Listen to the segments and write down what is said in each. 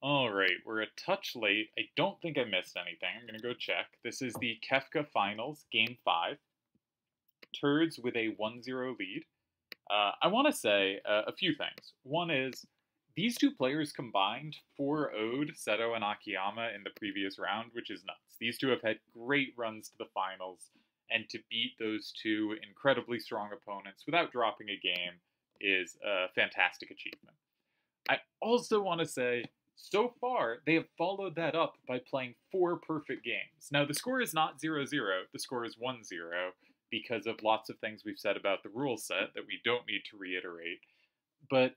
All right, we're a touch late. I don't think I missed anything. I'm going to go check. This is the Kefka Finals, Game 5. Turds with a 1-0 lead. I want to say a few things. One is, these two players combined 4-0'd Seto and Akiyama in the previous round, which is nuts. These two have had great runs to the finals, and to beat those two incredibly strong opponents without dropping a game is a fantastic achievement. I also want to say, so far, they have followed that up by playing four perfect games. Now, the score is not 0-0, the score is 1-0 because of lots of things we've said about the rule set that we don't need to reiterate. But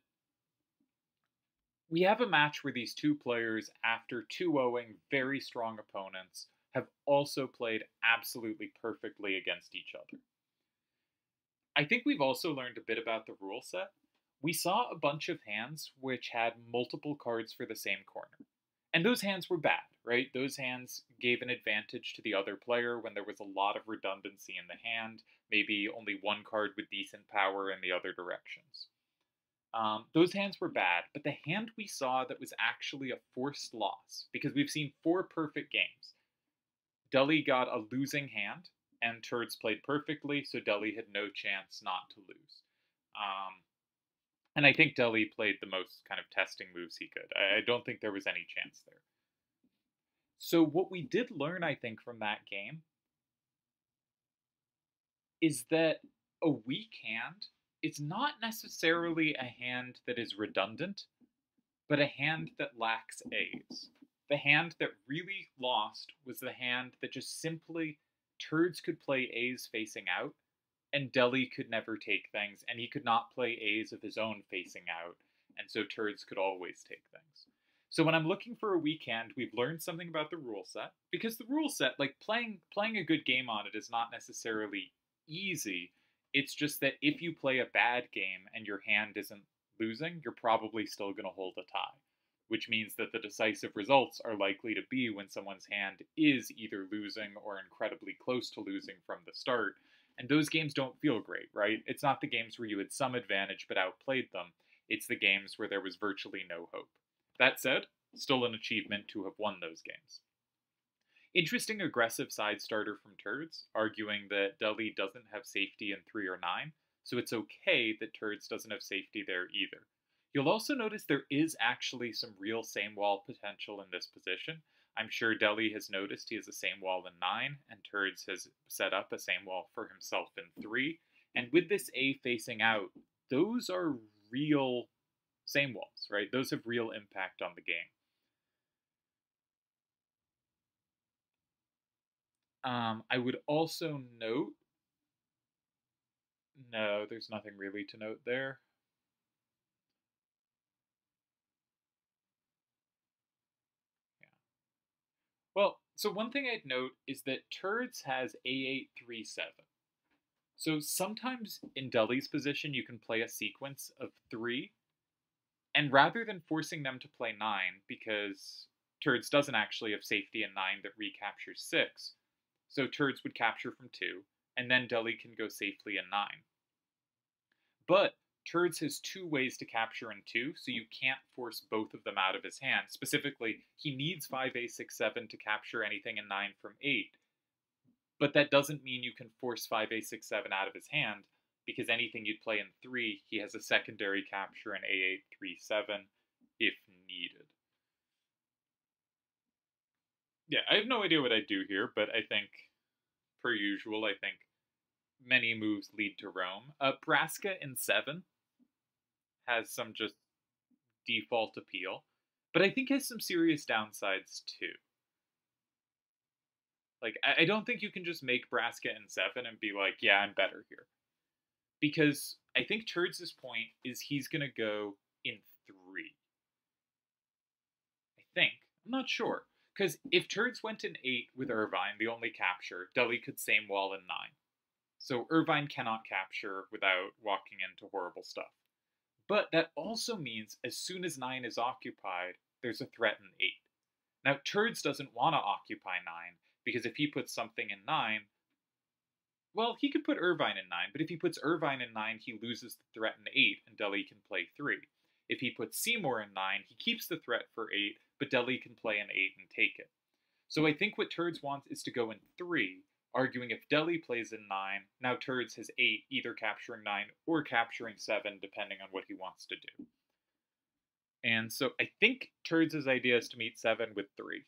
we have a match where these two players, after 2-0ing very strong opponents, have also played absolutely perfectly against each other. I think we've also learned a bit about the rule set. We saw a bunch of hands which had multiple cards for the same corner. And those hands were bad, right? Those hands gave an advantage to the other player when there was a lot of redundancy in the hand, maybe only one card with decent power in the other directions. Those hands were bad, but the hand we saw that was actually a forced loss, because we've seen four perfect games. Deli got a losing hand, and Turdz played perfectly, so Deli had no chance not to lose. And I think Deli played the most kind of testing moves he could. I don't think there was any chance there. So what we did learn, I think, from that game is that a weak hand is not necessarily a hand that is redundant, but a hand that lacks A's. The hand that really lost was the hand that just simply Turds could play A's facing out, and Deli could never take things, and he could not play A's of his own facing out, and so Turds could always take things. So when I'm looking for a weak hand, we've learned something about the rule set, because the rule set, like playing a good game on it is not necessarily easy. It's just that if you play a bad game and your hand isn't losing, you're probably still going to hold a tie, which means that the decisive results are likely to be when someone's hand is either losing or incredibly close to losing from the start. And those games don't feel great, right? It's not the games where you had some advantage but outplayed them. It's the games where there was virtually no hope. That said, still an achievement to have won those games. Interesting aggressive side starter from Turdz, arguing that Deli doesn't have safety in 3 or 9, so it's okay that Turdz doesn't have safety there either. You'll also notice there is actually some real same wall potential in this position. I'm sure Deli has noticed he has a same wall in 9, and Turdz has set up a same wall for himself in 3. And with this A facing out, those are real same walls, right? Those have real impact on the game. I would also note, no, there's nothing really to note there. Yeah. Well, so one thing I'd note is that Turds has A837. So sometimes in Deli's position, you can play a sequence of 3, and rather than forcing them to play 9, because Turds doesn't actually have safety in 9 that recaptures 6, so Turds would capture from 2, and then Deli can go safely in 9. But Turds has 2 ways to capture in 2, so you can't force both of them out of his hand. Specifically, he needs 5A67 to capture anything in 9 from 8. But that doesn't mean you can force 5A67 out of his hand, because anything you'd play in 3, he has a secondary capture in A837 if needed. Yeah, I have no idea what I'd do here, but I think, per usual, I think many moves lead to Rome. Braska in 7 has some just default appeal, but I think has some serious downsides too. Like, I don't think you can just make Braska in 7 and be like, yeah, I'm better here. Because I think Turds' point is he's going to go in 3. I think. I'm not sure. Because if Turds went in 8 with Irvine, the only capture, Deli could same wall in 9. So Irvine cannot capture without walking into horrible stuff. But that also means as soon as 9 is occupied, there's a threat in 8. Now, Turds doesn't want to occupy 9, because if he puts something in 9, well, he could put Irvine in 9, but if he puts Irvine in 9, he loses the threat in 8, and Deli can play 3. If he puts Seymour in 9, he keeps the threat for 8, but Deli can play an 8 and take it. So I think what Turdz wants is to go in 3, arguing if Deli plays in 9, now Turdz has 8, either capturing 9 or capturing 7, depending on what he wants to do. And so I think Turdz' idea is to meet 7 with 3.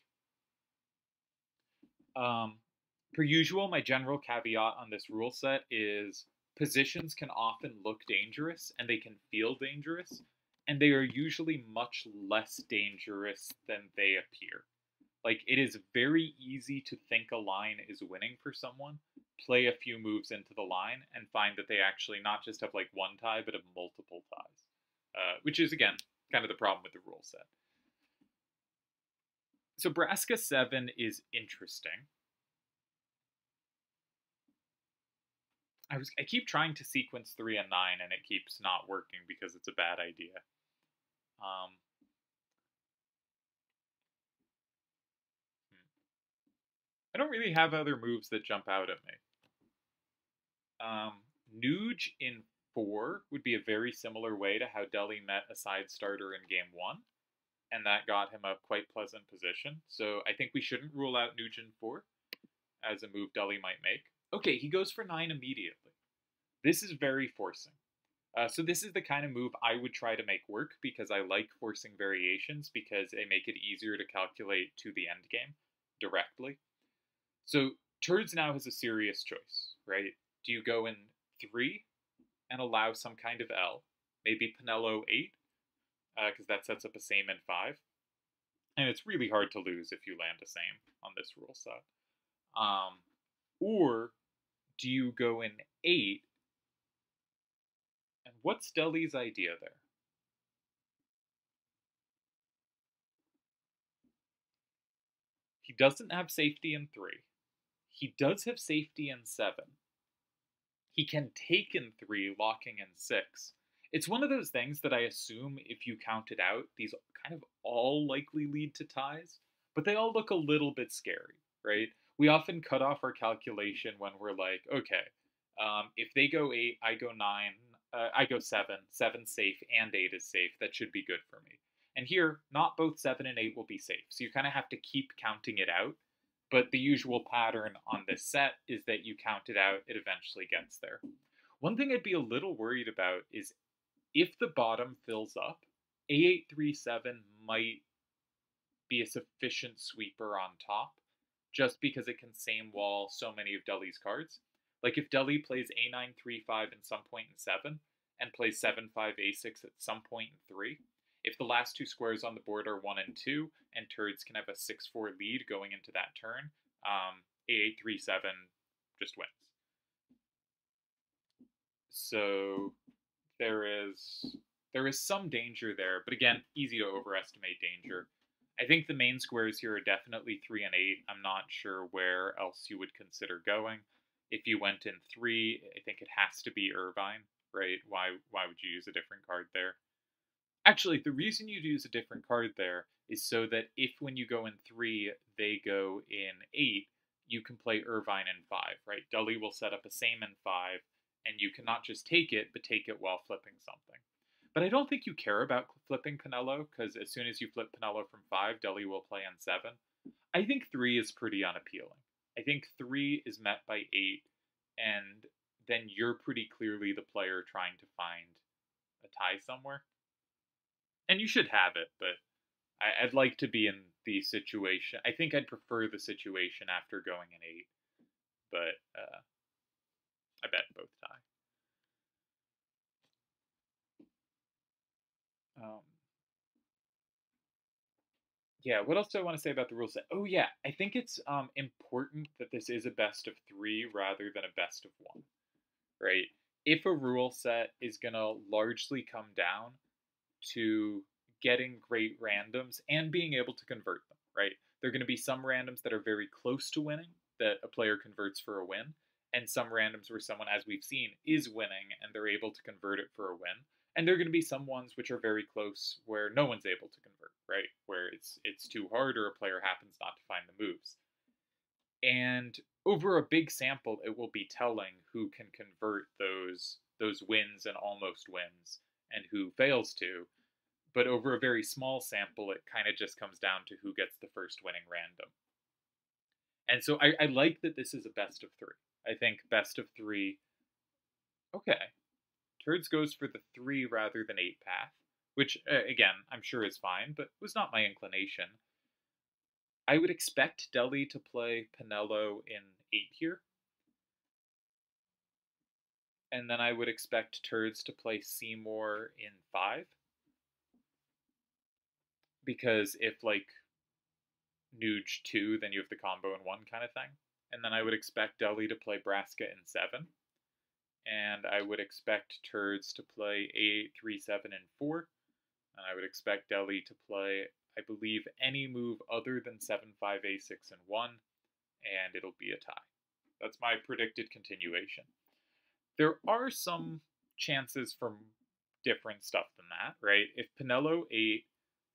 Per usual, my general caveat on this rule set is positions can often look dangerous and they can feel dangerous, and they are usually much less dangerous than they appear. Like, it is very easy to think a line is winning for someone, play a few moves into the line, and find that they actually not just have like one tie, but have multiple ties. Which is, again, kind of the problem with the rule set. So Braska 7 is interesting. I keep trying to sequence 3 and 9, and it keeps not working because it's a bad idea. I don't really have other moves that jump out at me. Nuge in 4 would be a very similar way to how Deli met a side starter in game 1, and that got him a quite pleasant position. So I think we shouldn't rule out Nuge in 4 as a move Deli might make. Okay, he goes for 9 immediately. This is very forcing. So this is the kind of move I would try to make work because I like forcing variations because they make it easier to calculate to the end game directly. So Turdz now has a serious choice, right? Do you go in 3 and allow some kind of L, maybe Pinello 8, because that sets up a same in 5, and it's really hard to lose if you land a same on this rule set. Or do you go in 8, and what's Deli's idea there? He doesn't have safety in 3. He does have safety in 7. He can take in 3, locking in 6. It's one of those things that I assume if you count it out, these kind of all likely lead to ties, but they all look a little bit scary, right? We often cut off our calculation when we're like, okay, if they go 8, I go 9, I go 7, 7's safe, and 8 is safe, that should be good for me. And here, not both 7 and 8 will be safe, so you kind of have to keep counting it out. But the usual pattern on this set is that you count it out, it eventually gets there. One thing I'd be a little worried about is if the bottom fills up, A837 might be a sufficient sweeper on top, just because it can same wall so many of Deli's cards. Like if Deli plays A935 at some point in 7, and plays 7-5-A6 at some point in 3, if the last 2 squares on the board are 1 and 2, and Turdz can have a 6-4 lead going into that turn, A837 just wins. So there is some danger there, but again, easy to overestimate danger. I think the main squares here are definitely 3 and 8. I'm not sure where else you would consider going. If you went in 3, I think it has to be Irvine, right? Why would you use a different card there? Actually, the reason you'd use a different card there is so that if when you go in 3, they go in 8, you can play Irvine in 5, right? Deli will set up a same in 5, and you can not just take it, but take it while flipping something. But I don't think you care about flipping Pinello, because as soon as you flip Pinello from 5, Deli will play on 7. I think 3 is pretty unappealing. I think 3 is met by 8, and then you're pretty clearly the player trying to find a tie somewhere. And you should have it, but I'd like to be in the situation. I think I'd prefer the situation after going in 8, but I bet both tie. Yeah, what else do I want to say about the rule set? Oh yeah, I think it's important that this is a best of 3 rather than a best of 1, right? If a rule set is going to largely come down to getting great randoms and being able to convert them, right? There are going to be some randoms that are very close to winning that a player converts for a win, and some randoms where someone, as we've seen, is winning and they're able to convert it for a win. And there are going to be some ones which are very close where no one's able to convert, right? Where it's too hard or a player happens not to find the moves. And over a big sample, it will be telling who can convert those wins and almost wins and who fails to. but over a very small sample, it kind of just comes down to who gets the first winning random. And so I like that this is a best of three. I think best of three. Okay. Turdz goes for the 3 rather than 8 path, which, again, I'm sure is fine, but was not my inclination. I would expect Deli to play Pinello in 8 here. And then I would expect Turdz to play Seymour in 5. Because if, like, Nuge 2, then you have the combo in 1 kind of thing. And then I would expect Deli to play Braska in 7. And I would expect Turdz to play A8, 3, 7, and 4. And I would expect Deli to play, I believe, any move other than 7, 5, A6, and 1. And it'll be a tie. That's my predicted continuation. There are some chances for different stuff than that, right? If Pinello 8,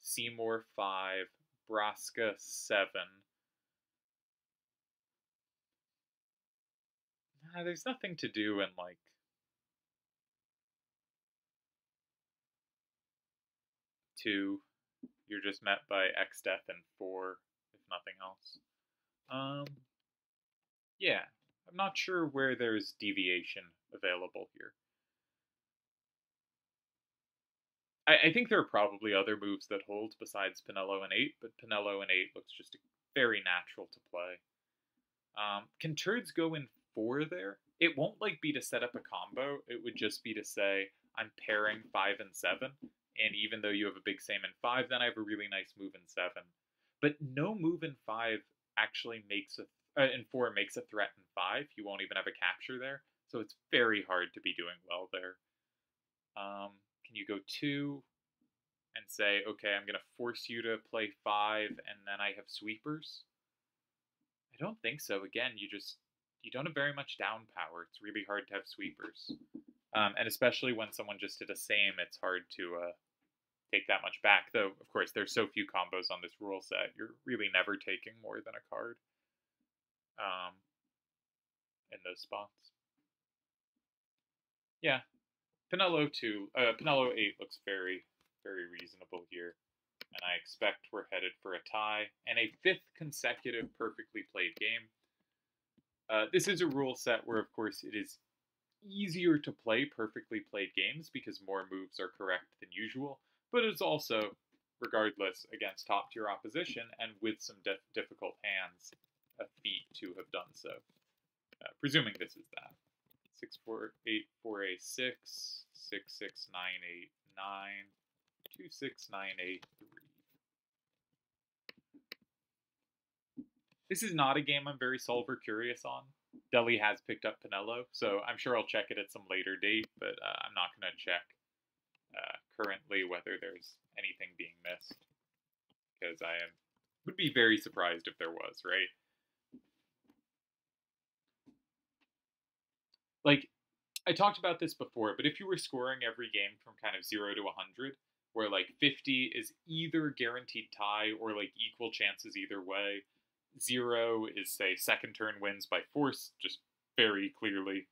Seymour 5, Braska 7. There's nothing to do in, like, two. You're just met by X death and 4, if nothing else. Yeah, I'm not sure where there's deviation available here. I think there are probably other moves that hold besides Pinello and 8, but Pinello and 8 looks just very natural to play. Can Turdz go in 4 there? It won't like be to set up a combo. It would just be to say, I'm pairing 5 and 7, and even though you have a big same in 5, then I have a really nice move in 7. But no move in 5 actually makes in 4 makes a threat in 5. You won't even have a capture there, so it's very hard to be doing well there. Can you go 2 and say, okay, I'm going to force you to play 5, and then I have sweepers? I don't think so. Again, you don't have very much down power. It's really hard to have sweepers. And especially when someone just did a same, it's hard to take that much back. Though, of course, there's so few combos on this rule set. You're really never taking more than a card in those spots. Yeah, Pinello 8 looks very, very reasonable here. And I expect we're headed for a tie and a 5th consecutive perfectly played game. This is a rule set where, of course, it is easier to play perfectly played games because more moves are correct than usual, but it's also, regardless, against top-tier opposition and with some difficult hands, a feat to have done so. Presuming this is that. 6, 4, 8, 4, A, 6, 6, 6, 9, 8, 9, 2, 6, 9, 8, 3. This is not a game I'm very solver curious on. Deli has picked up Pinello, so I'm sure I'll check it at some later date, but I'm not going to check currently whether there's anything being missed, because would be very surprised if there was, right? Like, I talked about this before, but if you were scoring every game from kind of 0 to 100, where like 50 is either guaranteed tie or like equal chances either way, 0 is, say, second turn wins by force, just very clearly,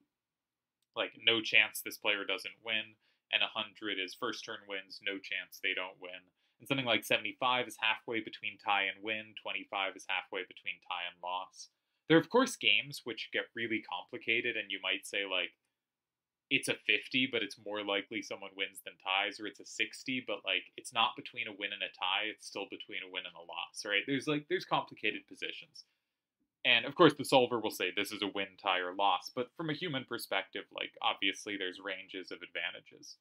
like, no chance this player doesn't win, and 100 is first turn wins, no chance they don't win. And something like 75 is halfway between tie and win, 25 is halfway between tie and loss. There are, of course, games which get really complicated, and you might say, like, it's a 50, but it's more likely someone wins than ties, or it's a 60, but, like, it's not between a win and a tie, it's still between a win and a loss, right? There's complicated positions. And, of course, the solver will say this is a win, tie, or loss, but from a human perspective, like, obviously there's ranges of advantages.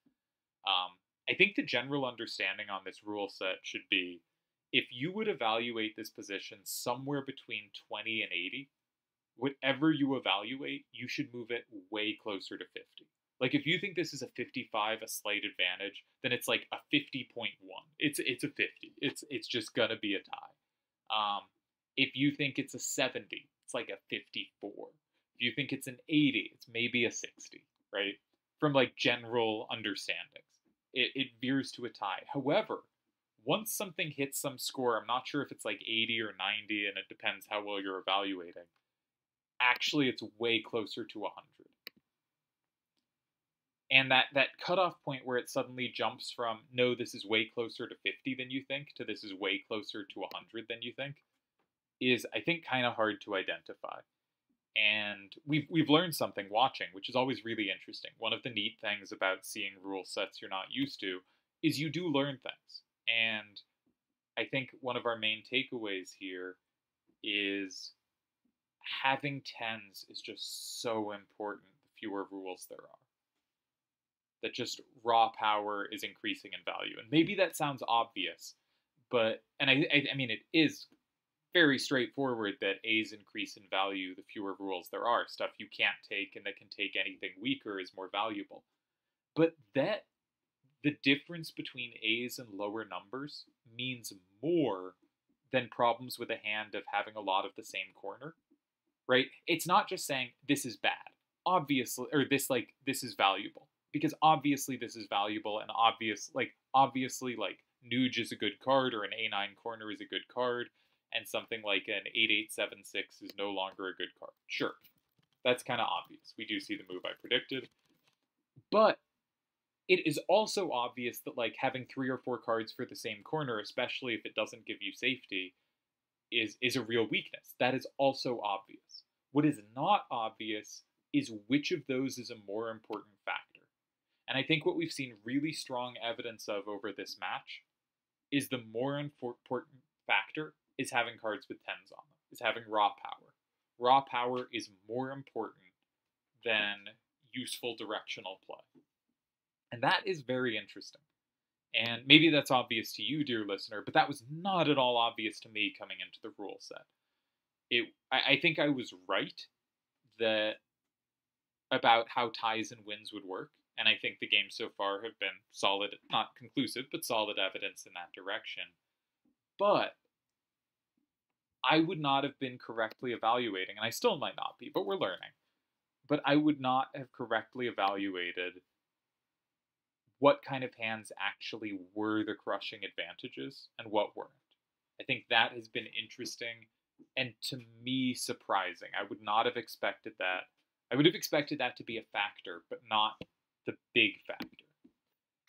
I think the general understanding on this rule set should be, if you would evaluate this position somewhere between 20 and 80, whatever you evaluate, you should move it way closer to 50. Like, if you think this is a 55, a slight advantage, then it's like a 50.1. It's a 50. It's just gonna be a tie. If you think it's a 70, it's like a 54. If you think it's an 80, it's maybe a 60, right? From like general understandings, it veers to a tie. However, once something hits some score, I'm not sure if it's like 80 or 90, and it depends how well you're evaluating. Actually, it's way closer to 100. And that cutoff point where it suddenly jumps from, no, this is way closer to 50 than you think, to this is way closer to 100 than you think, is, I think, kind of hard to identify. And we've learned something watching, which is always really interesting. One of the neat things about seeing rule sets you're not used to is you do learn things. And I think one of our main takeaways here is having tens is just so important the fewer rules there are. That just raw power is increasing in value. And maybe that sounds obvious, but, and I mean, it is very straightforward that A's increase in value the fewer rules there are. Stuff you can't take and that can take anything weaker is more valuable. But that the difference between A's and lower numbers means more than problems with a hand of having a lot of the same corner, right? It's not just saying this is bad, obviously, or this is valuable, because obviously this is valuable, and obviously Nuge is a good card, or an A9 corner is a good card, and something like an 8876 is no longer a good card. Sure, that's kind of obvious. We do see the move I predicted. But it is also obvious that having 3 or 4 cards for the same corner, especially if it doesn't give you safety, is a real weakness. That is also obvious. What is not obvious is which of those is a more important factor. And I think what we've seen really strong evidence of over this match is the more important factor is having cards with 10s on them, is having raw power. Raw power is more important than useful directional play. And that is very interesting. And maybe that's obvious to you, dear listener, but that was not at all obvious to me coming into the rule set. I think I was right about how ties and wins would work, and I think the games so far have been solid, not conclusive, but solid evidence in that direction. But I would not have been correctly evaluating, and I still might not be, but we're learning. But I would not have correctly evaluated what kind of hands actually were the crushing advantages and what weren't. I think that has been interesting and, to me, surprising. I would not have expected that. I would have expected that to be a factor, but not the big factor.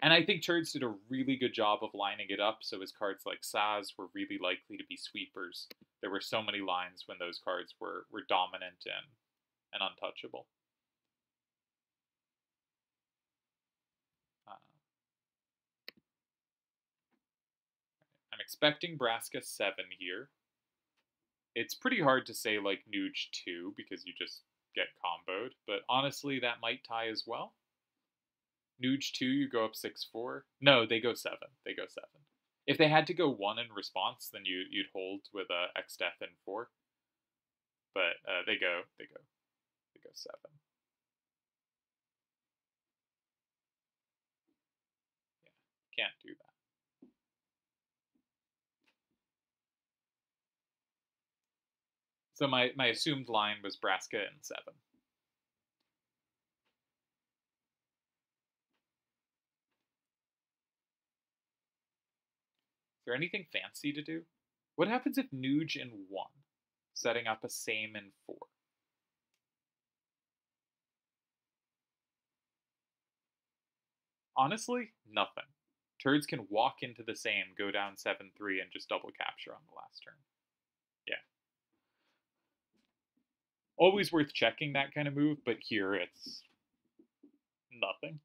And I think Turdz did a really good job of lining it up, so his cards like Saz were really likely to be sweepers. There were so many lines when those cards were dominant and untouchable. I'm expecting Braska 7 here. It's pretty hard to say Nuge 2 because you just get comboed, but honestly that might tie as well. Nuge 2, you go up 6-4. No, they go 7. They go 7. If they had to go 1 in response, then you'd hold with X-Death and 4. But they go 7. Yeah, can't do that. So my assumed line was Braska and 7. Is there anything fancy to do? What happens if Nuge in 1, setting up a same in 4? Honestly, nothing. Turdz can walk into the same, go down 7-3, and just double capture on the last turn. Yeah. Always worth checking that kind of move, but here it's nothing.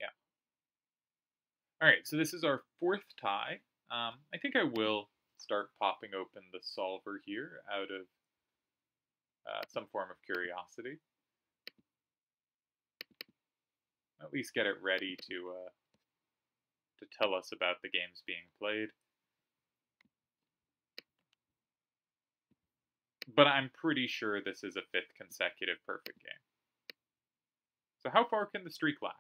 Yeah. Alright, so this is our 4th tie. I think I will start popping open the solver here out of some form of curiosity. At least get it ready to tell us about the games being played. But I'm pretty sure this is a 5th consecutive perfect game. So how far can the streak last?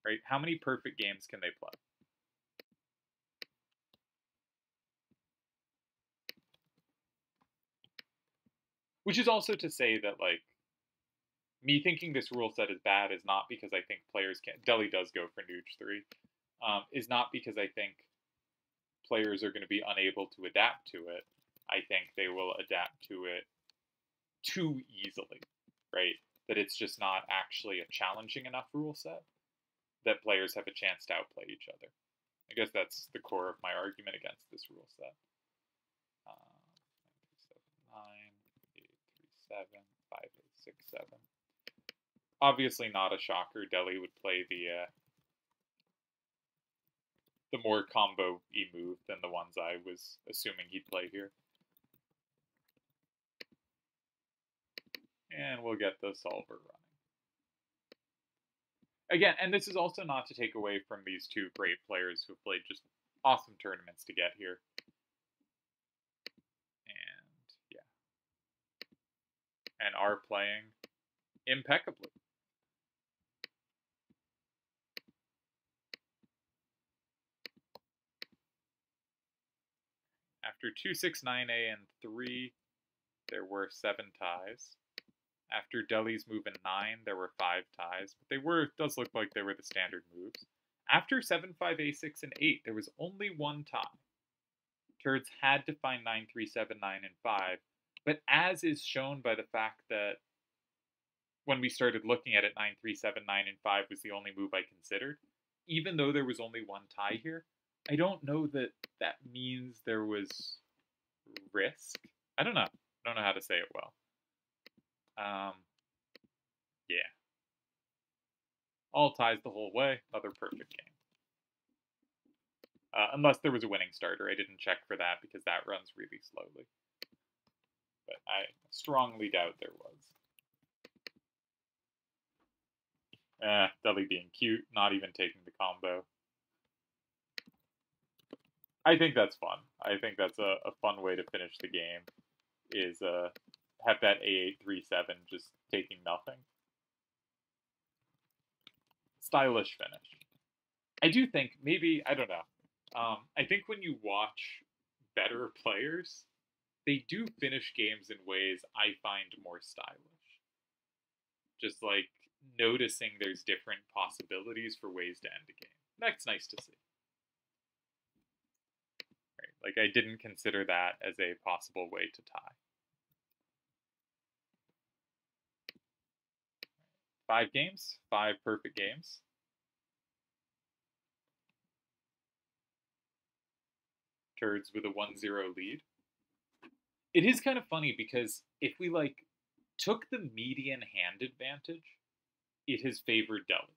Right? How many perfect games can they play? Which is also to say that, me thinking this rule set is bad is not because I think players can't. Deli does go for Nuge 3. Is not because I think players are going to be unable to adapt to it. I think they will adapt to it too easily, right? that it's just not actually a challenging enough rule set that players have a chance to outplay each other. I guess that's the core of my argument against this rule set. 9, 8, 3, 7, 5, 8, 6, 7. Obviously not a shocker. Deli would play the more combo-y move than the ones I was assuming he'd play here. And we'll get the solver running. Again, and this is also not to take away from these two great players who have played just awesome tournaments to get here. And yeah. And are playing impeccably. After 2, 6, 9A and 3, there were 7 ties. After Deli's move in 9, there were 5 ties, but it does look like they were the standard moves. After 7, 5, A6, and 8, there was only 1 tie. Turdz had to find 9, 3, 7, 9, and 5, but as is shown by the fact that when we started looking at it, 9, 3, 7, 9, and 5 was the only move I considered. Even though there was only 1 tie here, I don't know that that means there was risk. I don't know. I don't know how to say it well. Yeah. All ties the whole way. Another perfect game. Unless there was a winning starter. I didn't check for that because that runs really slowly. But I strongly doubt there was. Deli being cute, not even taking the combo. I think that's fun. I think that's a fun way to finish the game, is have that A8, 3, 7 just taking nothing. Stylish finish. I do think, maybe, I don't know. I think when you watch better players, they do finish games in ways I find more stylish. Just like noticing there's different possibilities for ways to end a game. That's nice to see. Right? Like, I didn't consider that as a possible way to tie. 5 games, 5 perfect games. Turdz with a 1-0 lead. It is kind of funny because if we took the median hand advantage, it has favored Deli.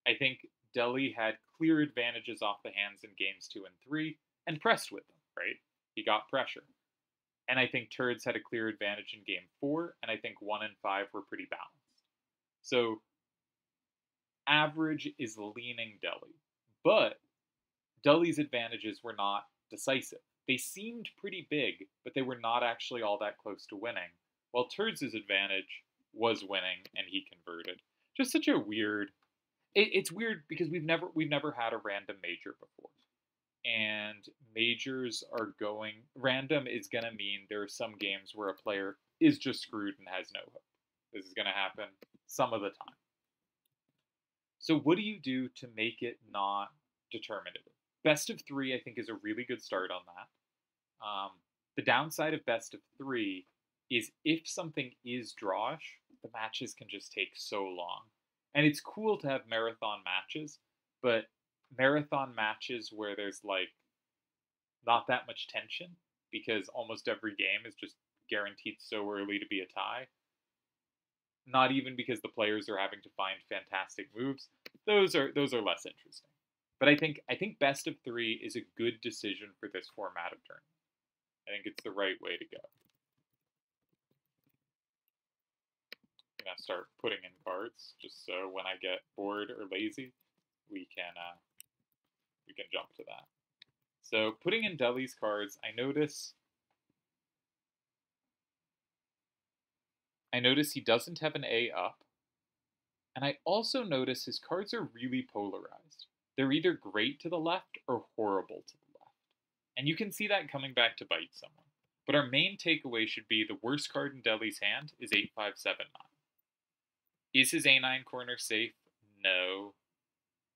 I think Deli had clear advantages off the hands in games 2 and 3 and pressed with them, right? He got pressure. And I think Turdz had a clear advantage in game 4, and I think 1 and 5 were pretty balanced. So average is leaning Deli, but Deli's advantages were not decisive. They seemed pretty big, but they were not actually all that close to winning, while Turdz's advantage was winning and he converted. Just such a weird... It's weird because we've never had a random major before. And majors are going... Random is going to mean there are some games where a player is just screwed and has no hope. This is going to happen some of the time. So what do you do to make it not determinative? Best of 3, I think, is a really good start on that. The downside of best of 3 is if something is drawish, the matches can just take so long. And it's cool to have marathon matches, but marathon matches where there's not that much tension because almost every game is just guaranteed so early to be a tie. Not even because the players are having to find fantastic moves. Those are less interesting. But I think best of 3 is a good decision for this format of tournament. I think it's the right way to go. I'm gonna start putting in cards just so when I get bored or lazy, we can jump to that. So putting in Deli's cards, I notice he doesn't have an A up, and I also notice his cards are really polarized. They're either great to the left or horrible to the left. And you can see that coming back to bite someone. But our main takeaway should be the worst card in Deli's hand is 8, 5, 7, 9. Is his A9 corner safe? No.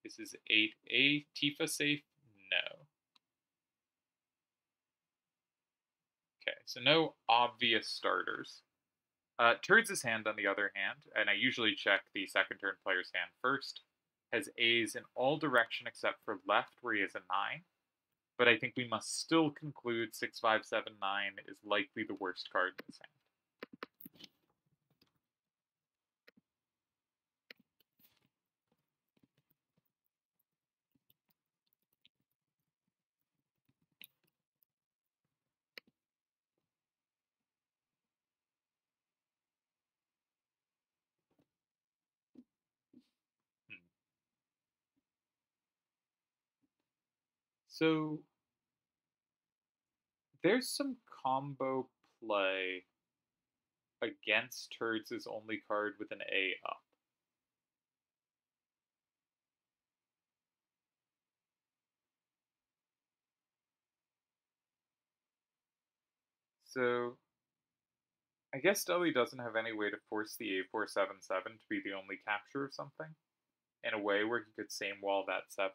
Is his 8A Tifa safe? No. Okay, so no obvious starters. Turd's hand, on the other hand, and I usually check the second turn player's hand first, has A's in all direction except for left, where he has a 9. But I think we must still conclude 6, 5, 7, 9 is likely the worst card in his hand. Hmm. So there's some combo play against Turd's only card with an A up. So I guess Deli doesn't have any way to force the A4-7-7 to be the only capture of something in a way where he could same wall that 7.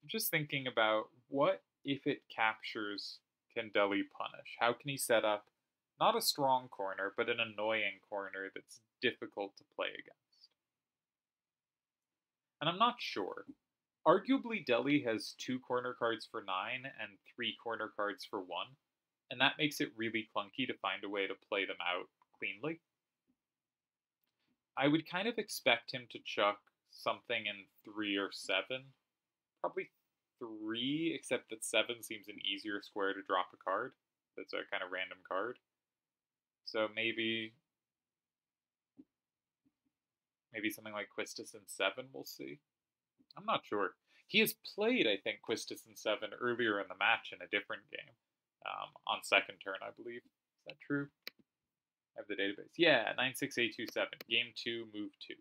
I'm just thinking about what if it captures can Deli punish? How can he set up not a strong corner, but an annoying corner that's difficult to play against? And I'm not sure. Arguably, Deli has 2 corner cards for 9 and 3 corner cards for 1, and that makes it really clunky to find a way to play them out cleanly. I would kind of expect him to chuck something in 3 or 7. Probably 3, except that 7 seems an easier square to drop a card. That's a kind of random card. So maybe something like Quistis in 7, we'll see. I'm not sure. He has played, I think, Quistis in 7 earlier in the match in a different game. On second turn, I believe. Is that true? I have the database. Yeah, 9-6-8-2-7. Game 2, move 2.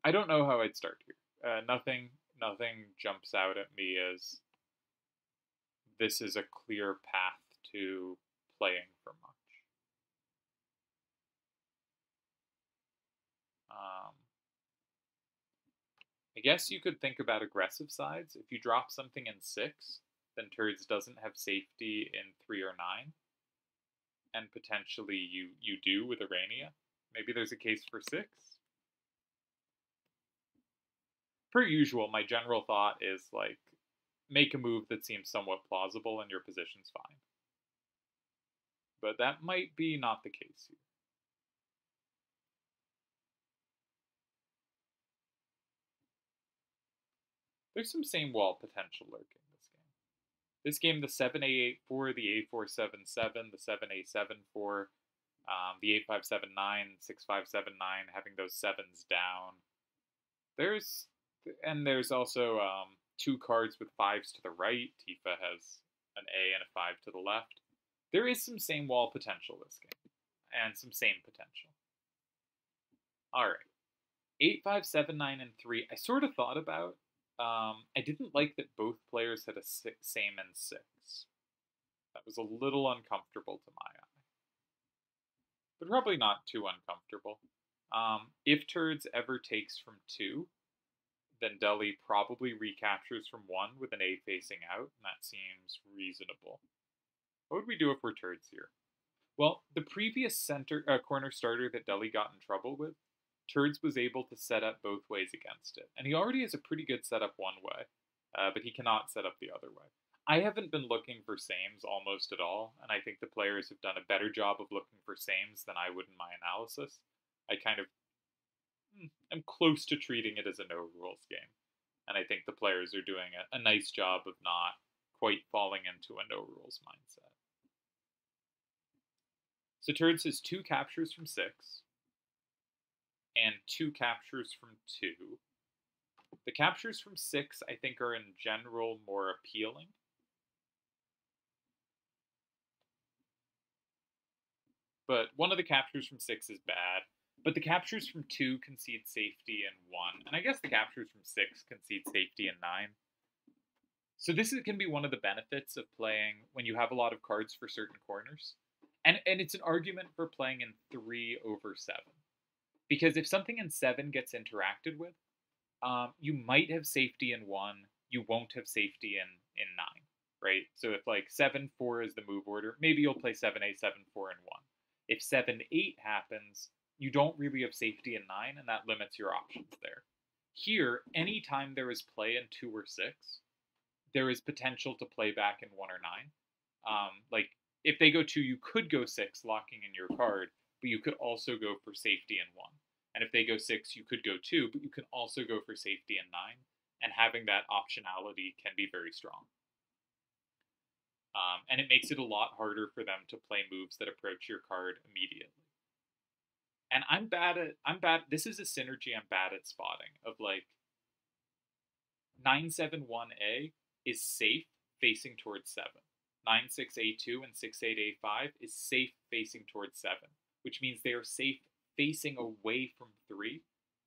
I don't know how I'd start here. Nothing jumps out at me as this is a clear path to playing for much. I guess you could think about aggressive sides. If you drop something in 6, then Turdz doesn't have safety in 3 or 9. And potentially you do with Arania. Maybe there's a case for 6. Per usual, my general thought is, like, make a move that seems somewhat plausible and your position's fine. But that might be not the case here. There's some same wall potential lurking this game. This game, the 7A8-4, the A4-7-7, the 7A7-4, the 8-5-7-9, 6-5-7-9, having those 7s down. There's also 2 cards with 5s to the right. Tifa has an A and a 5 to the left. There is some same wall potential this game, and some same potential. Alright. 8-5-7-9 and 3, I sort of thought about. I didn't like that both players had a same and 6. That was a little uncomfortable to my eye. But probably not too uncomfortable. If Turdz ever takes from 2, then Deli probably recaptures from 1 with an A facing out, and that seems reasonable. What would we do if we're Turdz here? Well, the previous corner starter that Deli got in trouble with, Turdz was able to set up both ways against it. And he already has a pretty good setup one way, but he cannot set up the other way. I haven't been looking for sames almost at all, and I think the players have done a better job of looking for sames than I would in my analysis. I kind of am close to treating it as a no-rules game, and I think the players are doing a nice job of not quite falling into a no-rules mindset. So Turdz has 2 captures from 6, and 2 captures from 2. The captures from 6, I think, are in general more appealing. But one of the captures from 6 is bad. But the captures from 2 concede safety in 1. And I guess the captures from 6 concede safety in 9. So this can be one of the benefits of playing when you have a lot of cards for certain corners. And it's an argument for playing in 3 over 7. Because if something in 7 gets interacted with, you might have safety in 1, you won't have safety in 9. right? So if like 7-4 is the move order, maybe you'll play 7-8, 7-4, and 1. If 7-8 happens, you don't really have safety in 9, and that limits your options there. Here, anytime there is play in 2 or 6, there is potential to play back in 1 or 9. Like, if they go 2, you could go 6, locking in your card, but you could also go for safety in 1. And if they go 6, you could go 2, but you can also go for safety in 9. And having that optionality can be very strong. And it makes it a lot harder for them to play moves that approach your card immediately. And I'm bad. This is a synergy I'm bad at spotting of like 9-7-1A is safe facing towards 7. 9-6-A2 and 6-8-A5 is safe facing towards 7, which means they are safe facing away from 3,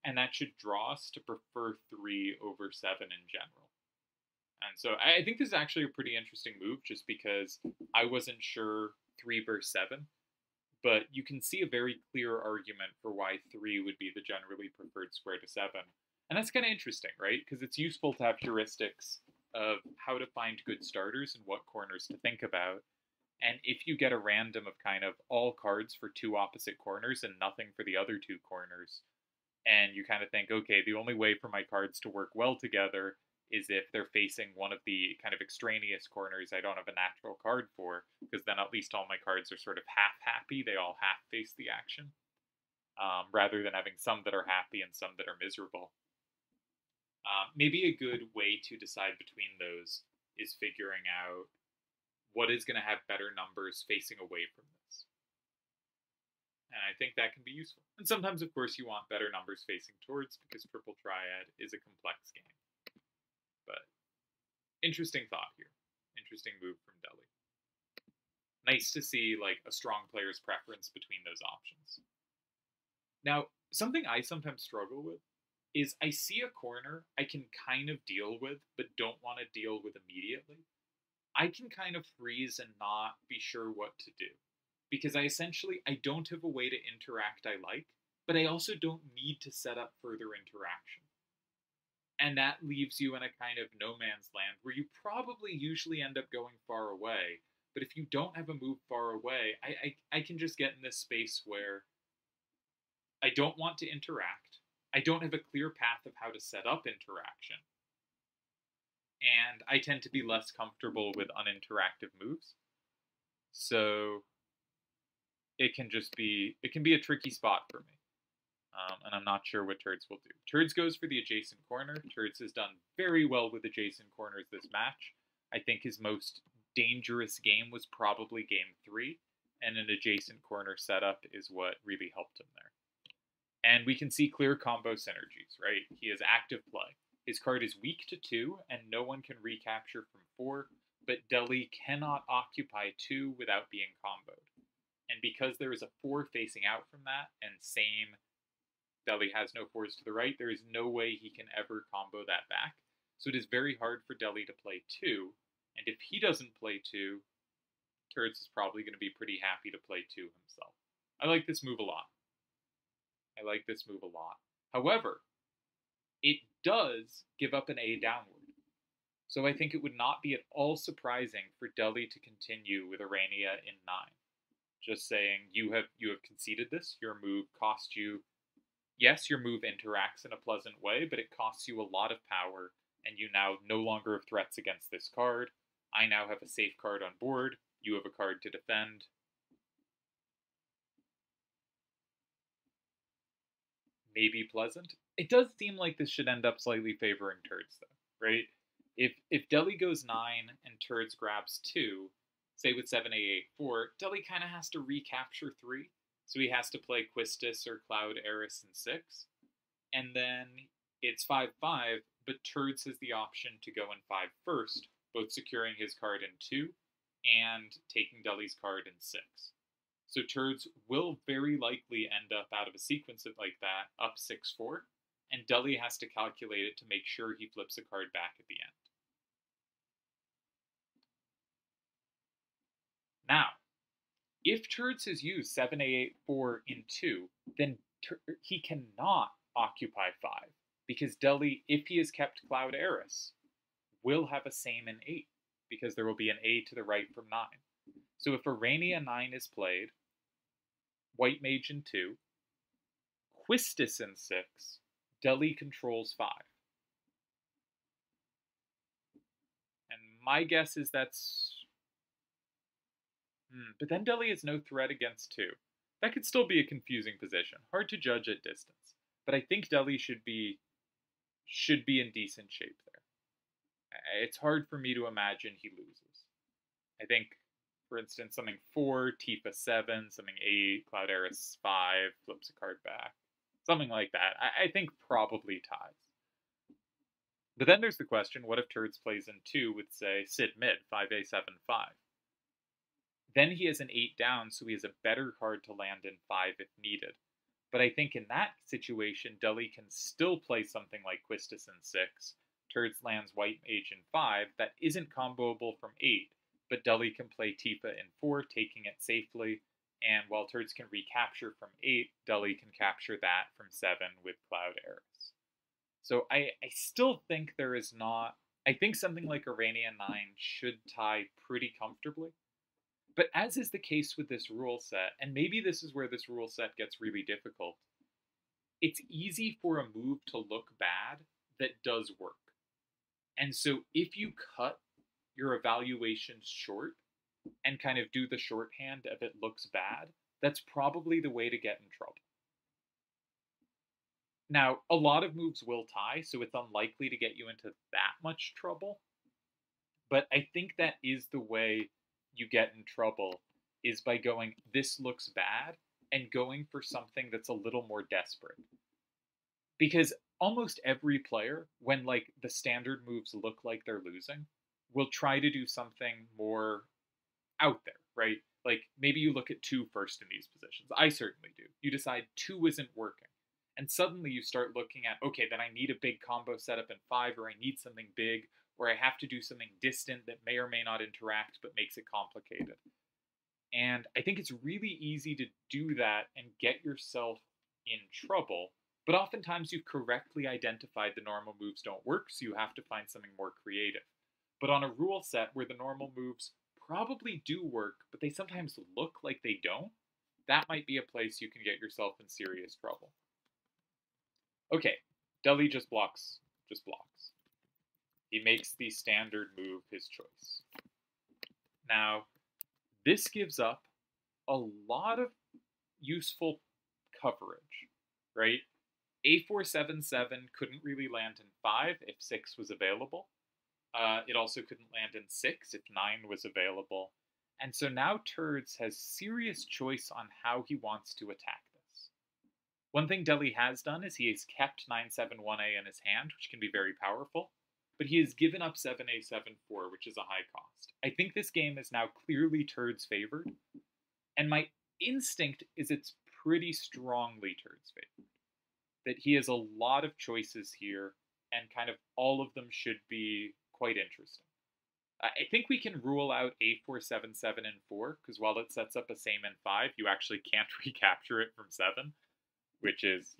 and that should draw us to prefer 3 over 7 in general. And so I think this is actually a pretty interesting move just because I wasn't sure 3 versus 7, but you can see a very clear argument for why 3 would be the generally preferred square to 7. And that's kind of interesting, right? Because it's useful to have heuristics of how to find good starters and what corners to think about. And if you get a random of kind of all cards for 2 opposite corners and nothing for the other 2 corners, and you kind of think, okay, the only way for my cards to work well together is if they're facing one of the kind of extraneous corners I don't have a natural card for, because then at least all my cards are sort of half happy, they all half face the action, rather than having some that are happy and some that are miserable. Maybe a good way to decide between those is figuring out what is going to have better numbers facing away from this. And I think that can be useful. And sometimes, of course, you want better numbers facing towards because Triple Triad is a complex game. But interesting thought here. Interesting move from Deli. Nice to see like a strong player's preference between those options. Now, something I sometimes struggle with is I see a corner I can kind of deal with, but don't want to deal with immediately. I can kind of freeze and not be sure what to do. Because I don't have a way to interact I like, but I also don't need to set up further interaction. And that leaves you in a kind of no man's land where you probably usually end up going far away. But if you don't have a move far away, I can just get in this space where I don't want to interact. I don't have a clear path of how to set up interaction. And I tend to be less comfortable with uninteractive moves. So it can be a tricky spot for me. And I'm not sure what Turdz will do. Turdz goes for the adjacent corner. Turdz has done very well with adjacent corners this match. I think his most dangerous game was probably game 3, and an adjacent corner setup is what really helped him there. And we can see clear combo synergies, right? He has active play. His card is weak to 2, and no one can recapture from 4, but Deli cannot occupy 2 without being comboed. And because there is a 4 facing out from that, and same Deli has no 4s to the right, there is no way he can ever combo that back. So it is very hard for Deli to play 2, and if he doesn't play 2, Turdz is probably going to be pretty happy to play 2 himself. I like this move a lot. However, it does give up an A downward. So I think it would not be at all surprising for Deli to continue with Arania in 9. Just saying, you have conceded this. Your move cost you. Yes, your move interacts in a pleasant way, but it costs you a lot of power, and you now no longer have threats against this card. I now have a safe card on board. You have a card to defend. Maybe pleasant. It does seem like this should end up slightly favoring Turdz, though, right? If Deli goes 9 and Turdz grabs 2, say with 7-8-8-4, Deli kind of has to recapture 3. So he has to play Quistis or Cloud Eris in 6. And then it's 5-5, but Turdz has the option to go in 5 first, both securing his card in 2 and taking Deli's card in 6. So Turdz will very likely end up out of a sequence like that, up 6-4, and Deli has to calculate it to make sure he flips a card back at the end. Now, if Turdz has used 7-8-8-4 in 2, then he cannot occupy 5, because Deli, if he has kept Cloud Eris, will have a same in 8. because there will be an A to the right from 9. So if Arania 9 is played, White Mage in 2, Quistis in 6, Deli controls 5. And my guess is that's... but then Deli has no threat against 2. That could still be a confusing position. Hard to judge at distance. But I think Deli should be in decent shape there. It's hard for me to imagine he loses. I think, for instance, something 4, Tifa 7, something 8, Cloudera 5, flips a card back. Something like that. I think probably ties. But then there's the question, what if Turdz plays in 2 with, say, Sid mid, 5A, 7, 5? Then he has an 8 down, so he has a better card to land in 5 if needed. But I think in that situation, Deli can still play something like Quistis in 6. Turdz lands White Mage in 5. That isn't comboable from 8, but Deli can play Tifa in 4, taking it safely. And while Turdz can recapture from 8, Deli can capture that from 7 with Cloudera. So I still think there is not... I think something like Arania 9 should tie pretty comfortably. But as is the case with this rule set, and maybe this is where this rule set gets really difficult, it's easy for a move to look bad that does work. And so if you cut your evaluations short and kind of do the shorthand if it looks bad, that's probably the way to get in trouble. Now, a lot of moves will tie, so it's unlikely to get you into that much trouble. But I think that is the way you get in trouble, is by going, this looks bad, and going for something that's a little more desperate. Because almost every player, when like the standard moves look like they're losing, will try to do something more out there, right? Like maybe you look at 2 first in these positions. I certainly do. You decide 2 isn't working. And suddenly you start looking at, okay, then I need a big combo setup in 5, or I need something big, or I have to do something distant that may or may not interact but makes it complicated. And I think it's really easy to do that and get yourself in trouble, but oftentimes you've correctly identified the normal moves don't work, so you have to find something more creative. But on a rule set where the normal moves probably do work, but they sometimes look like they don't, that might be a place you can get yourself in serious trouble. Okay, Deli just blocks. He makes the standard move his choice. Now, this gives up a lot of useful coverage, right? A477 couldn't really land in 5 if 6 was available. It also couldn't land in 6 if 9 was available. And so now Turdz has serious choice on how he wants to attack this. One thing Deli has done is he has kept 971A in his hand, which can be very powerful, but he has given up 7A74, which is a high cost. I think this game is now clearly Turdz favored, and my instinct is it's pretty strongly Turdz favored. That he has a lot of choices here, and kind of all of them should be quite interesting. I think we can rule out A477 and 4, because while it sets up a same in 5, you actually can't recapture it from 7, which is,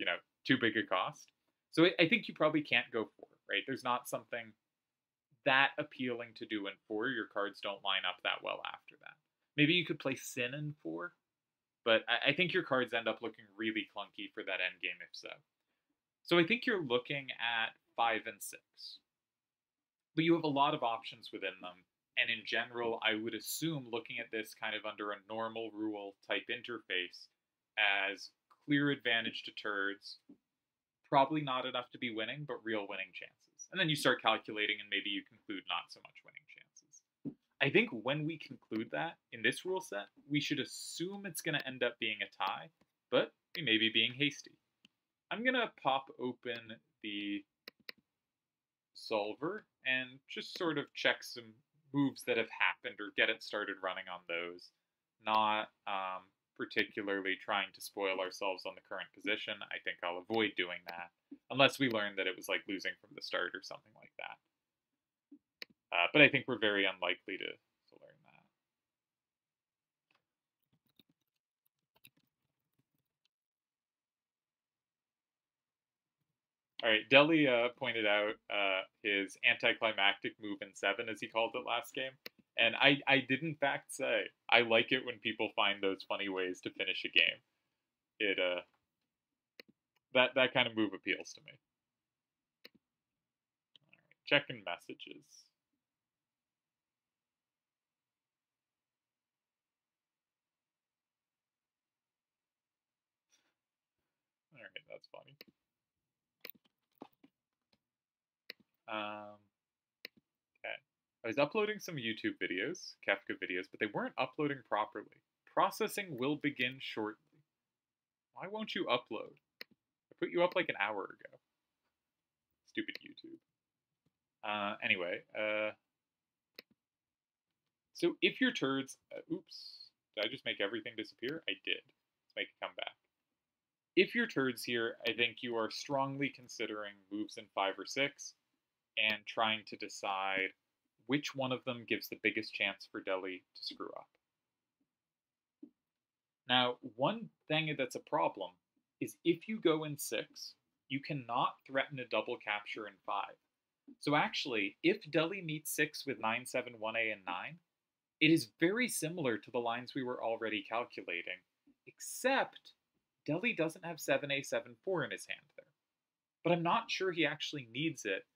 too big a cost. So I think you probably can't go 4, right? There's not something that appealing to do in 4. Your cards don't line up that well after that. Maybe you could play Sin in 4, but I think your cards end up looking really clunky for that endgame if so. So I think you're looking at 5 and 6. But you have a lot of options within them, and in general, I would assume looking at this kind of under a normal rule type interface as clear advantage to Turdz, probably not enough to be winning, but real winning chances. And then you start calculating and maybe you conclude not so much winning chances. I think when we conclude that in this rule set, we should assume it's going to end up being a tie, but we may be being hasty. I'm going to pop open the solver and just sort of check some moves that have happened or get it started running on those. Not particularly trying to spoil ourselves on the current position. I think I'll avoid doing that, unless we learn that it was like losing from the start or something like that. But I think we're very unlikely to learn that. All right, Deli pointed out his anticlimactic move in 7, as he called it last game. And I did in fact say, I like it when people find those funny ways to finish a game. It that kind of move appeals to me. All right, checking messages. All right, that's funny. Okay. I was uploading some YouTube videos, Kefka videos, but they weren't uploading properly. Processing will begin shortly. Why won't you upload? I put you up like an hour ago. Stupid YouTube. Anyway, so if your turds, oops, did I just make everything disappear? I did. Let's make it come back. If your turds here, I think you are strongly considering moves in 5 or 6 and trying to decide which one of them gives the biggest chance for Deli to screw up. Now, one thing that's a problem is if you go in 6, you cannot threaten a double capture in 5. So actually, if Deli meets 6 with 9, 7, 1A, and 9, it is very similar to the lines we were already calculating, except Deli doesn't have 7A, 7, 4 in his hand there. But I'm not sure he actually needs it,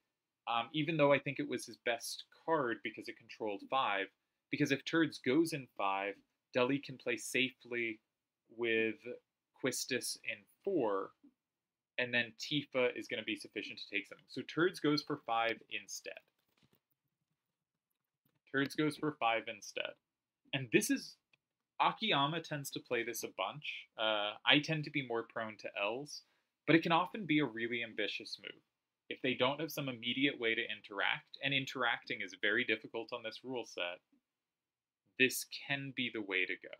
even though I think it was his best card because it controlled 5. Because if Turdz goes in 5, Deli can play safely with Quistis in 4, and then Tifa is going to be sufficient to take something. So Turdz goes for 5 instead. Turdz goes for 5 instead. And this is... Akiyama tends to play this a bunch. I tend to be more prone to L's, but it can often be a really ambitious move. If they don't have some immediate way to interact, and interacting is very difficult on this rule set, this can be the way to go.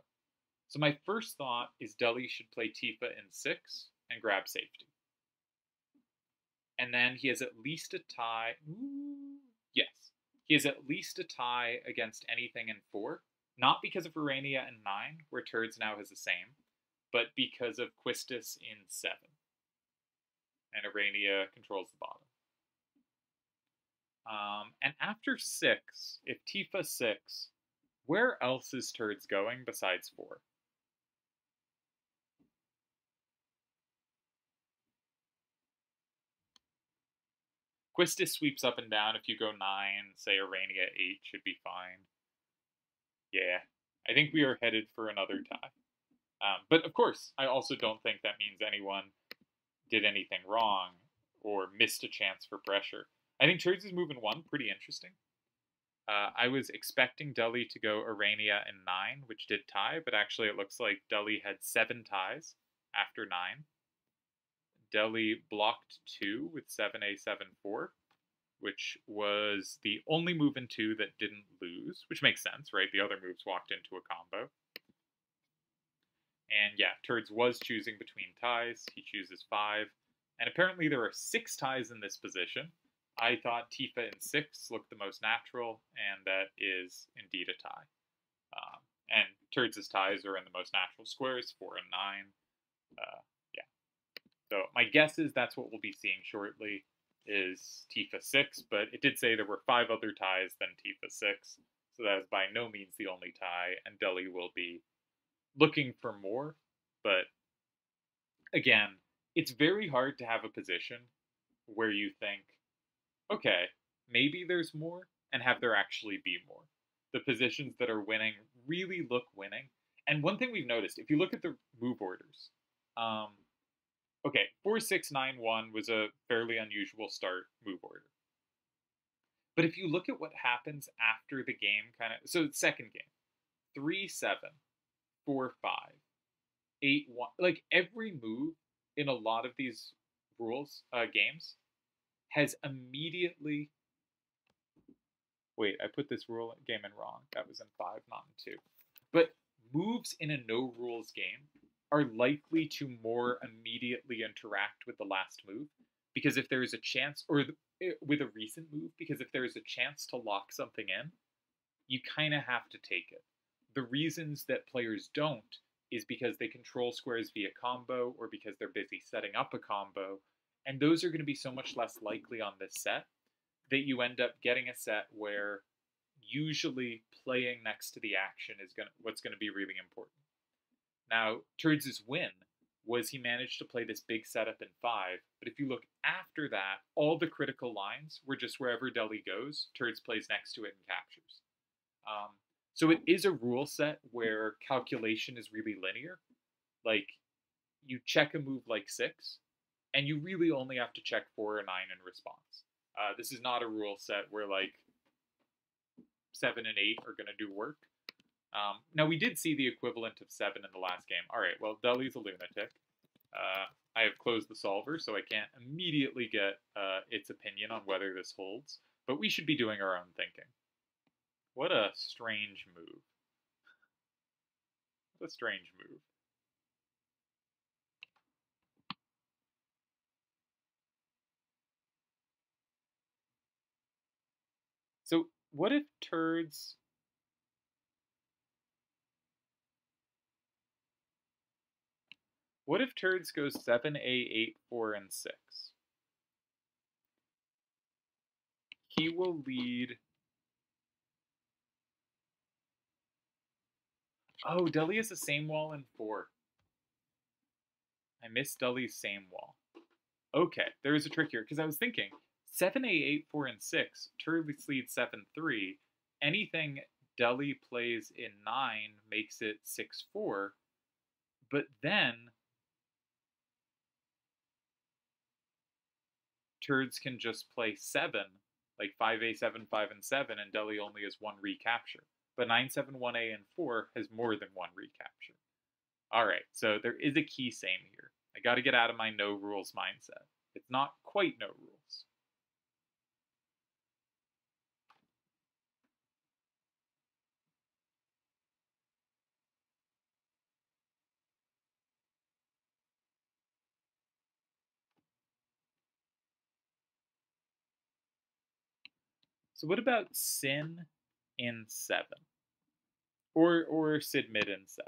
So my first thought is Deli should play Tifa in 6 and grab safety. And then he has at least a tie. Ooh, yes. He has at least a tie against anything in 4. Not because of Urania in 9, where Turdz now has the same, but because of Quistis in 7. And Urania controls the bottom. And after 6, if Tifa 6, where else is Turdz going besides 4? Quistis sweeps up and down. If you go 9, say Urania 8 should be fine. Yeah, I think we are headed for another tie. But of course, I also don't think that means anyone did anything wrong or missed a chance for pressure. I think Turdz is moving 1 pretty interesting. I was expecting Deli to go Urania in 9, which did tie, but actually it looks like Deli had 7 ties after 9. Deli blocked 2 with 7A, 7, 4, which was the only move in 2 that didn't lose, which makes sense, right? The other moves walked into a combo. And yeah, Turdz was choosing between ties. He chooses 5. And apparently there are 6 ties in this position. I thought Tifa in 6 looked the most natural, and that is indeed a tie. And Turdz's ties are in the most natural squares, 4 and 9. Yeah. So my guess is that's what we'll be seeing shortly is Tifa 6, but it did say there were 5 other ties than Tifa 6, so that is by no means the only tie, and Deli will be looking for more, but again, it's very hard to have a position where you think, okay, maybe there's more, and have there actually be more. The positions that are winning really look winning. And one thing we've noticed, if you look at the move orders, okay, 4-6-9-1 was a fairly unusual start move order. But if you look at what happens after the game, so second game, 3-7, 4-5, 8-1, like every move in a lot of these rules games has immediately. Wait, I put this rule game in wrong. That was in 5, not in 2. But moves in a no rules game are likely to more immediately interact with the last move, because if there is a chance, or with a recent move, because if there is a chance to lock something in, you kind of have to take it. The reasons that players don't is because they control squares via combo, or because they're busy setting up a combo, And those are going to be so much less likely on this set that you end up getting a set where usually playing next to the action is what's going to be really important. Now, Turdz' win was he managed to play this big setup in 5, but if you look after that, all the critical lines were just wherever Deli goes, Turdz plays next to it and captures. So it is a rule set where calculation is really linear. Like, you check a move like 6, and you really only have to check 4 or 9 in response. This is not a rule set where, like, 7 and 8 are going to do work. Now, we did see the equivalent of 7 in the last game. All right, well, Deli's a lunatic. I have closed the solver, so I can't immediately get its opinion on whether this holds, but we should be doing our own thinking. What a strange move. What a strange move. So, what if Turdz... What if Turdz goes 7, A8, 4, and 6? He will lead... Oh, Deli is the same wall in 4. I missed Deli's same wall. Okay, there is a trick here, because I was thinking, 7, A8, 4, and 6, Turdz leads 7, 3. Anything Deli plays in 9 makes it 6, 4. But then Turdz can just play 7, like 5A7, 5, and 7, and Deli only has 1 recapture. But 9, 7, 1A, and 4 has more than 1 recapture. Alright, so there is a key same here. I gotta get out of my no rules mindset. It's not quite no rules. So what about Sin in 7? Or Sid mid in 7?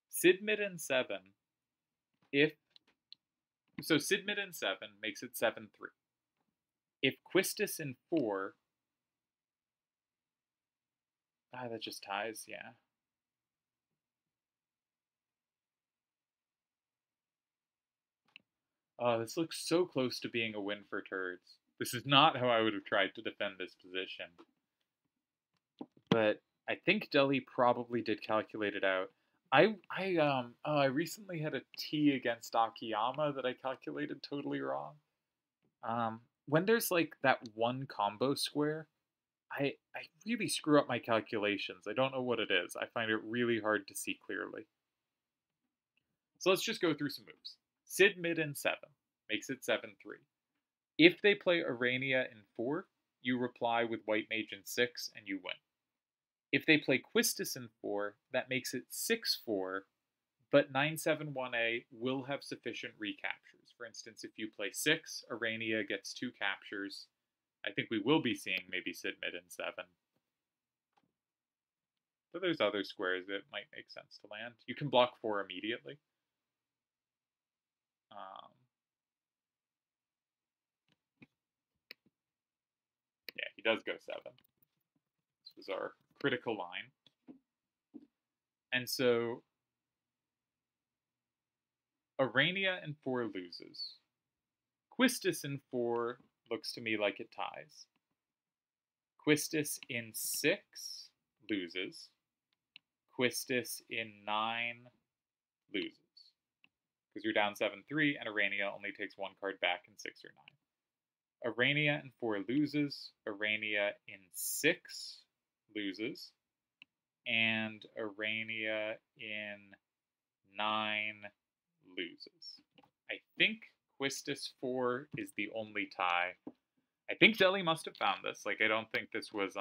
Sid mid in 7, so Sid mid in 7 makes it 7, 3. If Quistis in 4, that just ties, yeah. Oh, this looks so close to being a win for Turdz. This is not how I would have tried to defend this position. But I think Deli probably did calculate it out. I recently had a T against Akiyama that I calculated totally wrong. When there's like that one combo square, I really screw up my calculations. I don't know what it is. I find it really hard to see clearly. So let's just go through some moves. Sid mid in 7 makes it 7, 3. If they play Arania in 4, you reply with White Mage in 6 and you win. If they play Quistis in 4, that makes it 6, 4, but 9, 7, 1A will have sufficient recaptures. For instance, if you play 6, Arania gets 2 captures. I think we will be seeing maybe Sid mid in 7. But there's other squares that might make sense to land. You can block 4 immediately. Yeah, he does go 7. This was our critical line. And so Arania in 4 loses. Quistis in 4 looks to me like it ties. Quistis in 6 loses. Quistis in 9 loses. Because you're down 7-3, and Arania only takes 1 card back in 6 or 9. Arania in 4 loses. Arania in 6 loses. And Arania in 9 loses. I think Quistis 4 is the only tie. I think Deli must have found this. Like, I don't think this was,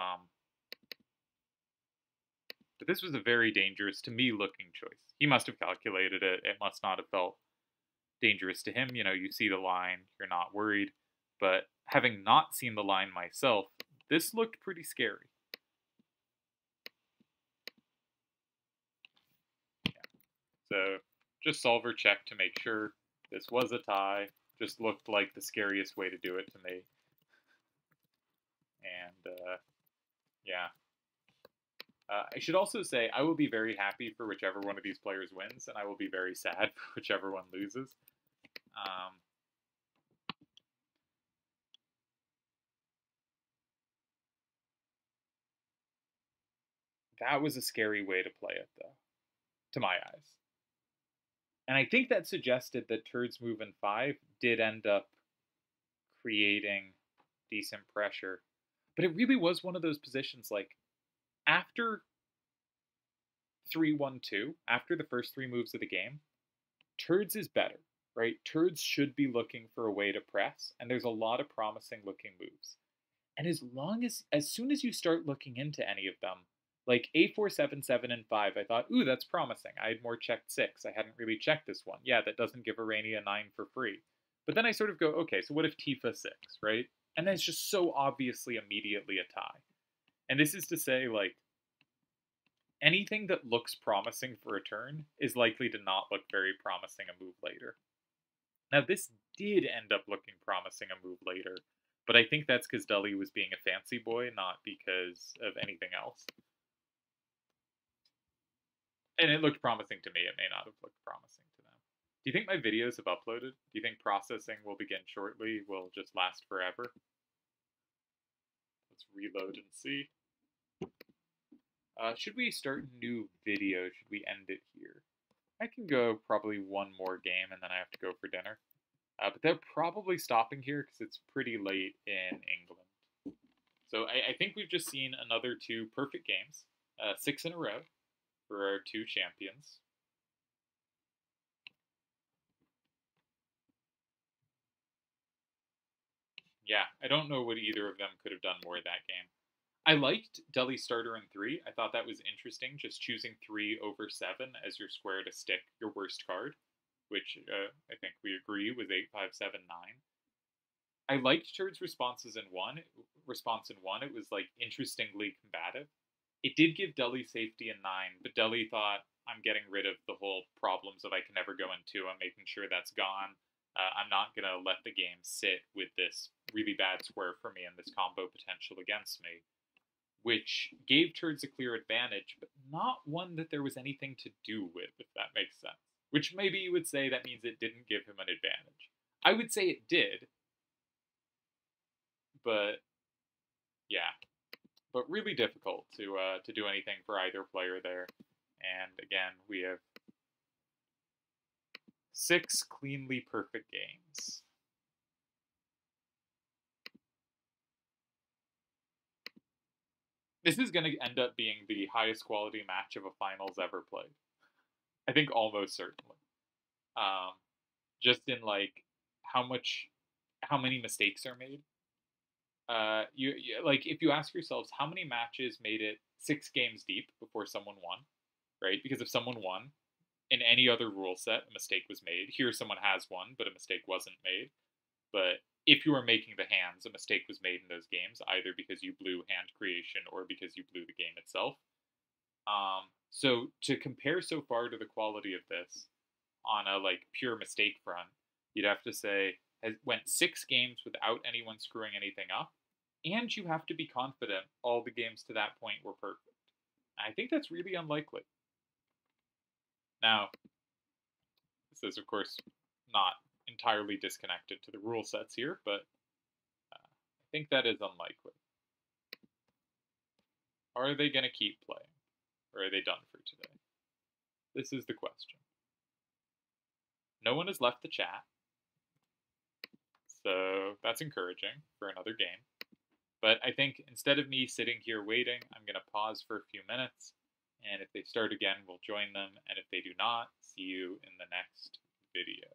but this was a very dangerous, to me, looking choice. He must have calculated it. It must not have felt dangerous to him. You know, you see the line, you're not worried. But having not seen the line myself, this looked pretty scary. Yeah. So just solver check to make sure this was a tie. Just looked like the scariest way to do it to me. And, yeah. I should also say I will be very happy for whichever one of these players wins, and I will be very sad for whichever one loses. That was a scary way to play it, though, to my eyes. And I think that suggested that Turd's move in 5 did end up creating decent pressure. But it really was one of those positions, like, after 3-1-2, after the first 3 moves of the game, Turd's is better, right? Turd's should be looking for a way to press, and there's a lot of promising looking moves. And as soon as you start looking into any of them, like A4, 7, 7, and 5, I thought, ooh, that's promising. I had more checked 6. I hadn't really checked this one. Yeah, that doesn't give Irania 9 for free. But then I sort of go, okay, so what if Tifa 6, right? And then it's just so obviously immediately a tie. And this is to say, like, anything that looks promising for a turn is likely to not look very promising a move later. Now, this did end up looking promising a move later, but I think that's because Delial was being a fancy boy, not because of anything else. And it looked promising to me. It may not have looked promising to them. Do you think my videos have uploaded? Do you think processing will begin shortly? Will just last forever? Let's reload and see. Should we start a new video? Should we end it here? I can go probably one more game and then I have to go for dinner. But they're probably stopping here because it's pretty late in England. So I think we've just seen another 2 perfect games, 6 in a row for our 2 champions. Yeah, I don't know what either of them could have done more that game. I liked Deli starter in 3. I thought that was interesting, just choosing 3 over 7 as your square to stick your worst card, which I think we agree was 8, 5, 7, 9. I liked Turd's responses in 1. Response in 1, it was like interestingly combative. It did give Deli safety in 9, but Deli thought, I'm getting rid of the whole problems of I can never go in 2. I'm making sure that's gone. I'm not going to let the game sit with this really bad square for me and this combo potential against me, which gave Turdz a clear advantage, but not one that there was anything to do with, if that makes sense. Which maybe you would say that means it didn't give him an advantage. I would say it did, but yeah. But really difficult to do anything for either player there. And again, we have 6 cleanly perfect games. This is going to end up being the highest quality match of a finals ever played. I think almost certainly. Just in like how many mistakes are made. You like if you ask yourselves how many matches made it 6 games deep before someone won, right? Because if someone won in any other rule set, a mistake was made. Here, someone has won, but a mistake wasn't made. But if you were making the hands, a mistake was made in those games, either because you blew hand creation or because you blew the game itself. So to compare so far to the quality of this on a like pure mistake front, you'd have to say it went 6 games without anyone screwing anything up, and you have to be confident all the games to that point were perfect. I think that's really unlikely. Now, this is of course not entirely disconnected to the rule sets here, but I think that is unlikely. Are they going to keep playing? Or are they done for today? This is the question. No one has left the chat, so that's encouraging for another game. But I think instead of me sitting here waiting, I'm going to pause for a few minutes, and if they start again, we'll join them, and if they do not, see you in the next video.